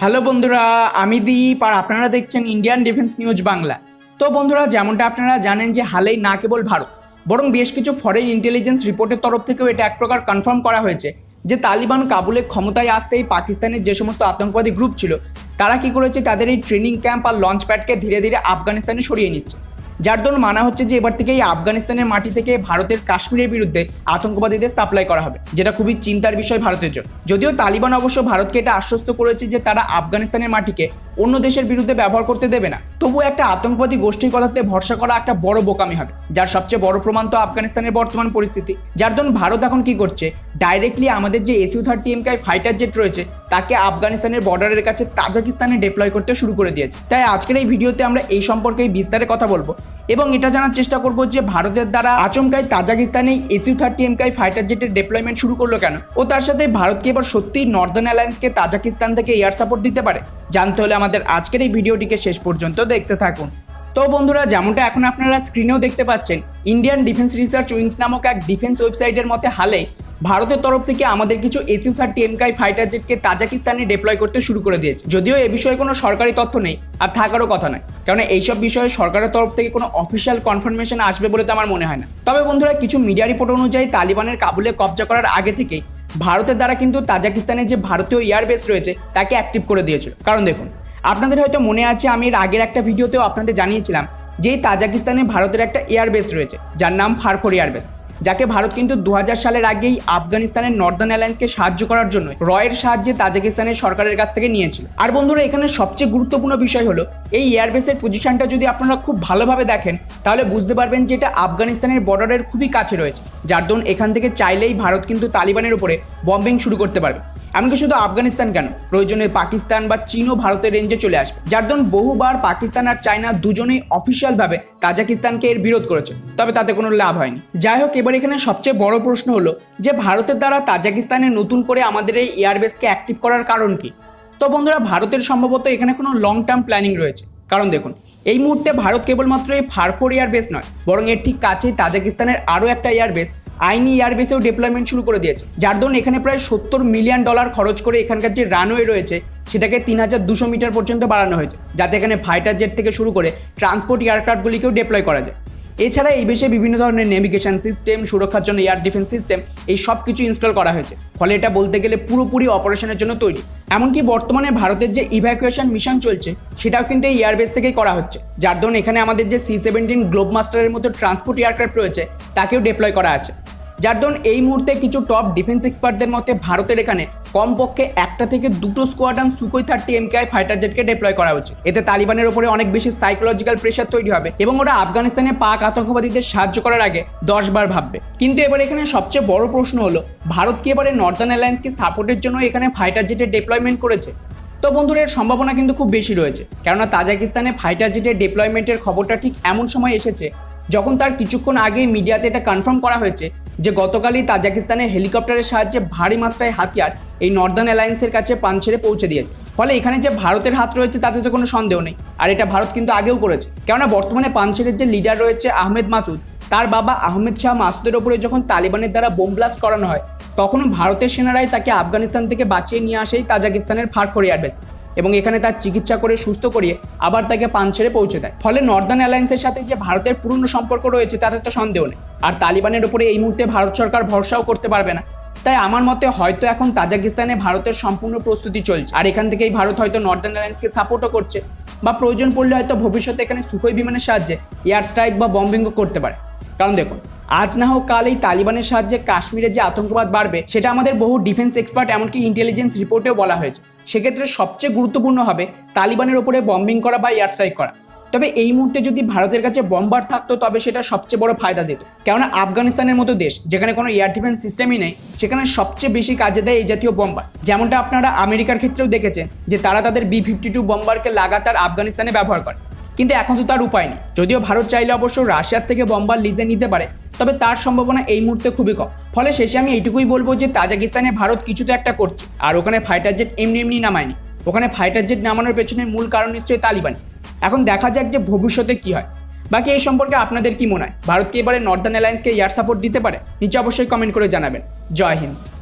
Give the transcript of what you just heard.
Hello বন্ধুরা, আমি দীপ আর আপনারা দেখছেন ইন্ডিয়ান ডিফেন্স নিউজ বাংলা। তো বন্ধুরা, যেমনটা আপনারা জানেন যে হালেই না কেবল ভারত বরং বেশ কিছু ফরেন ইন্টেলিজেন্স রিপোর্টের তরফ থেকেও এটা এক প্রকার কনফার্ম করা হয়েছে যে তালিবান কাবুলে ক্ষমতায় আসতেই পাকিস্তানের যে সমস্ত আতঙ্কবাদী গ্রুপ ছিল তারা কি করেছে, তাদের এই ট্রেনিং ক্যাম্প আর লঞ্চ প্যাডকে ধীরে ধীরে আফগানিস্তানে সরিয়ে নিচ্ছে। যার দরুন মানা হচ্ছে যে এবার থেকে এই আফগানিস্তানের মাটি থেকে ভারতের কাশ্মীরের বিরুদ্ধে আতঙ্কবাদীদের সাপ্লাই করা হবে, যেটা খুবই চিন্তার বিষয় ভারতের জন্য। যদিও তালিবান অবশ্য ভারতকে এটা আশ্বস্ত করেছে যে তারা আফগানিস্তানের মাটিকে অন্য দেশের বিরুদ্ধে ব্যবহার করতে দেবে না, তবুও একটা আতঙ্কবাদী গোষ্ঠীর কথাতে ভরসা করা একটা বড় বোকামি হবে, যার সবচেয়ে বড় প্রমাণ তো আফগানিস্তানের বর্তমান পরিস্থিতি। যার দরুন ভারত এখন কি করছে, ডাইরেক্টলি আমাদের যে Su-30mki ফাইটার জেট রয়েছে তাকে আফগানিস্তানের বর্ডারের কাছে তাজিকিস্তানে ডিপ্লয় করতে শুরু করে দিয়েছে। তাই আজকের এই ভিডিওতে আমরা এই সম্পর্কে বিস্তারে কথা বলবো এবং এটা জানার চেষ্টা করব যে ভারতের দ্বারা আচমকাই তাজিকিস্তানে Su-30mki ফাইটার জেটের ডিপ্লয়মেন্ট শুরু করলো কেন, ও তার সাথে ভারত কি এবার সত্যিই নর্দার্ন অ্যালায়েন্সকে তাজিকিস্তান থেকে এয়ার সাপোর্ট দিতে পারে। জানতে হলে আমাদের আজকের এই ভিডিওটিকে শেষ পর্যন্ত দেখতে থাকুন। তো বন্ধুরা, যেমনটা এখন আপনারা স্ক্রিনেও দেখতে পাচ্ছেন, ইন্ডিয়ান ডিফেন্স রিসার্চ উইংস নামক এক ডিফেন্স ওয়েবসাইটের মতে হালেই ভারতের তরফ থেকে আমাদের কিছু Su-30mki ফাইটার জেটকে তাজিকিস্তানে ডিপ্লয় করতে শুরু করে দিয়েছে। যদিও এ বিষয়ে কোনো সরকারি তথ্য নেই আর থাকারও কথা নয়, কারণ এইসব বিষয়ে সরকারের তরফ থেকে কোনো অফিসিয়াল কনফার্মেশন আসবে বলে তো আমার মনে হয় না। তবে বন্ধুরা, কিছু মিডিয়া রিপোর্ট অনুযায়ী তালিবানের কাবুলে কবজা করার আগে থেকেই ভারতের দ্বারা কিন্তু তাজিকিস্তানের যে ভারতীয় এয়ারবেস রয়েছে তাকে অ্যাক্টিভ করে দিয়েছিল। কারণ দেখুন, আপনাদের হয়তো মনে আছে আমি এর আগের একটা ভিডিওতেও আপনাদের জানিয়েছিলাম যে তাজিকিস্তানে ভারতের একটা এয়ারবেস রয়েছে যার নাম ফারখোর এয়ারবেস, যাকে ভারত কিন্তু 2000 সালের আগেই আফগানিস্তানের নর্দার্ন অ্যালায়েন্সকে সাহায্য করার জন্য রয়ের সাহায্যে তাজিকিস্তানের সরকারের কাছ থেকে নিয়েছিল। আর বন্ধুরা, এখানে সবচেয়ে গুরুত্বপূর্ণ বিষয় হলো এই এয়ারবেসের পজিশনটা যদি আপনারা খুব ভালোভাবে দেখেন তাহলে বুঝতে পারবেন যে এটা আফগানিস্তানের বর্ডারের খুবই কাছে রয়েছে, যার দরুন এখান থেকে চাইলেই ভারত কিন্তু তালিবানের উপরে বম্বিং শুরু করতে পারবে। এমনকি শুধু আফগানিস্তান কেন, প্রয়োজনে পাকিস্তান বা চীনও ভারতের রেঞ্জে চলে আসবে। যার দরুন বহুবার পাকিস্তান আর চায়না দুজনেই অফিসিয়ালভাবে তাজিকিস্তানকে এর বিরোধ করেছে, তবে তাতে কোনো লাভ হয়নি। যাই হোক, এবার এখানে সবচেয়ে বড় প্রশ্ন হলো যে ভারতের দ্বারা তাজিকিস্তানে নতুন করে আমাদের এই এয়ারবেসকে অ্যাক্টিভ করার কারণ কি। তো বন্ধুরা, ভারতের সম্ভবত এখানে কোনো লং টার্ম প্ল্যানিং রয়েছে। কারণ দেখুন, এই মুহূর্তে ভারত কেবলমাত্র এই ফারখোর এয়ারবেস নয়, বরং এর ঠিক কাছেই তাজিকিস্তানের আরও একটা এয়ারবেস আইনি এয়ারবেসেও ডিপ্লয়মেন্ট শুরু করে দিয়েছে। যার দরুন এখানে প্রায় $70 মিলিয়ন খরচ করে এখানকার যে রানওয়ে রয়েছে সেটাকে 3200 মিটার পর্যন্ত বাড়ানো হয়েছে, যাতে এখানে ফাইটার জেট থেকে শুরু করে ট্রান্সপোর্ট এয়ারক্রাফটগুলিকেও ডিপ্লয় করা যায়। এছাড়া এই বেশে বিভিন্ন ধরনের নেভিগেশন সিস্টেম, সুরক্ষার জন্য এয়ার ডিফেন্স সিস্টেম, এই সব কিছু ইনস্টল করা হয়েছে। ফলে এটা বলতে গেলে পুরোপুরি অপারেশনের জন্য তৈরি। এমনকি বর্তমানে ভারতের যে ইভ্যাকুয়েশন মিশন চলছে সেটাও কিন্তু এই এয়ারবেস থেকেই করা হচ্ছে। যার দরুন এখানে আমাদের যে C-17 গ্লোবমাস্টারের মতো ট্রান্সপোর্ট এয়ারক্রাফট রয়েছে তাকেও ডিপ্লয় করা আছে। যার দরুন এই মুহূর্তে কিছু টপ ডিফেন্স এক্সপার্টদের মতে ভারতের এখানে কমপক্ষে 1টা থেকে 2টো স্কোয়াড্রন Su-30mki ফাইটার জেটকে ডিপ্লয় করা উচিত। এতে তালিবানের উপরে অনেক বেশি সাইকোলজিক্যাল প্রেশার তৈরি হবে এবং ওরা আফগানিস্তানে পাক আতঙ্কবাদীদের সাহায্য করার আগে 10 বার ভাববে। কিন্তু এবার এখানে সবচেয়ে বড় প্রশ্ন হলো, ভারত কি এবারে নর্দার্ন অ্যালায়েন্সকে সাপোর্টের জন্য এখানে ফাইটার জেটের ডিপ্লয়মেন্ট করেছে? তো বন্ধুরা, এর সম্ভাবনা কিন্তু খুব বেশি রয়েছে, কেননা তাজিকিস্তানে ফাইটার জেটের ডিপ্লয়মেন্টের খবরটা ঠিক এমন সময় এসেছে যখন তার কিছুক্ষণ আগেই মিডিয়াতে এটা কনফার্ম করা হয়েছে যে গতকালই তাজিকিস্তানের হেলিকপ্টারের সাহায্যে ভারী মাত্রায় হাতিয়ার এই নর্দার্ন অ্যালায়েন্সের কাছে পাঞ্চেরে পৌঁছে দিয়েছে। ফলে এখানে যে ভারতের হাত রয়েছে তাতে তো কোনো সন্দেহ নেই, আর এটা ভারত কিন্তু আগেও করেছে। কেননা বর্তমানে পাঞ্চেরের যে লিডার রয়েছে আহমেদ মাসুদ, তার বাবা আহমেদ শাহ মাসুদের ওপরে যখন তালিবানের দ্বারা বোম ব্লাস্ট করানো হয় তখনও ভারতের সেনারাই তাকে আফগানিস্তান থেকে বাঁচিয়ে নিয়ে আসেই তাজিকিস্তানের ফারখোর এয়ারবেস এবং এখানে তার চিকিৎসা করে সুস্থ করিয়ে আবার তাকে পাঞ্চেরে পৌঁছে দেয়। ফলে নর্দার্ন অ্যালায়েন্সের সাথে যে ভারতের পুরনো সম্পর্ক রয়েছে তাতে তো সন্দেহ নেই, আর তালিবানের উপরে এই মুহূর্তে ভারত সরকার ভরসাও করতে পারবে না। তাই আমার মতে হয়তো এখন তাজিকিস্তানে ভারতের সম্পূর্ণ প্রস্তুতি চলছে, আর এখান থেকেই ভারত হয়তো নর্দার্ন অ্যালায়েন্সকে সাপোর্টও করছে, বা প্রয়োজন পড়লে হয়তো ভবিষ্যতে এখানে সুখোই বিমানের সাহায্যে এয়ার স্ট্রাইক বা বম্বিংও করতে পারে। কারণ দেখুন, আজ না হোক কাল এই তালিবানের সাহায্যে কাশ্মীরে যে আতঙ্কবাদ বাড়বে সেটা আমাদের বহু ডিফেন্স এক্সপার্ট এমনকি ইন্টেলিজেন্স রিপোর্টেও বলা হয়েছে। সেক্ষেত্রে সবচেয়ে গুরুত্বপূর্ণ হবে তালিবানের ওপরে বম্বিং করা বা এয়ার স্ট্রাইক করা। তবে এই মুহূর্তে যদি ভারতের কাছে বম্বার থাকতো তবে সেটা সবচেয়ে বড় ফায়দা দিত, কেননা আফগানিস্তানের মতো দেশ যেখানে কোনো এয়ার ডিফেন্স সিস্টেমই নেই সেখানে সবচেয়ে বেশি কাজে দেয় এই জাতীয় বম্বার। যেমনটা আপনারা আমেরিকার ক্ষেত্রেও দেখেছেন যে তারা তাদের B-52 বম্বারকে লাগাতার আফগানিস্তানে ব্যবহার করে। কিন্তু এখন তো তার উপায় নেই। যদিও ভারত চাইলে অবশ্য রাশিয়ার থেকে বম্বার লিজে নিতে পারে, তবে তার সম্ভাবনা এই মুহূর্তে খুবই কম। ফলে শেষে আমি এইটুকুই বলবো যে তাজিকিস্তানে ভারত কিছু তো একটা করছে, আর ওখানে ফাইটার জেট এমনি নামায়নি। ওখানে ফাইটার জেট নামানোর পেছনে মূল কারণ নিশ্চয়ই তালিবান। এখন দেখা যাক যে ভবিষ্যতে কি হয়। বাকি এই সম্পর্কে আপনাদের কি মনে হয়? ভারত কি এবারে নর্দার্ন অ্যালায়েন্সকে এয়ার সাপোর্ট দিতে পারে? নিচে অবশ্যই কমেন্ট করে জানাবেন। জয় হিন্দ।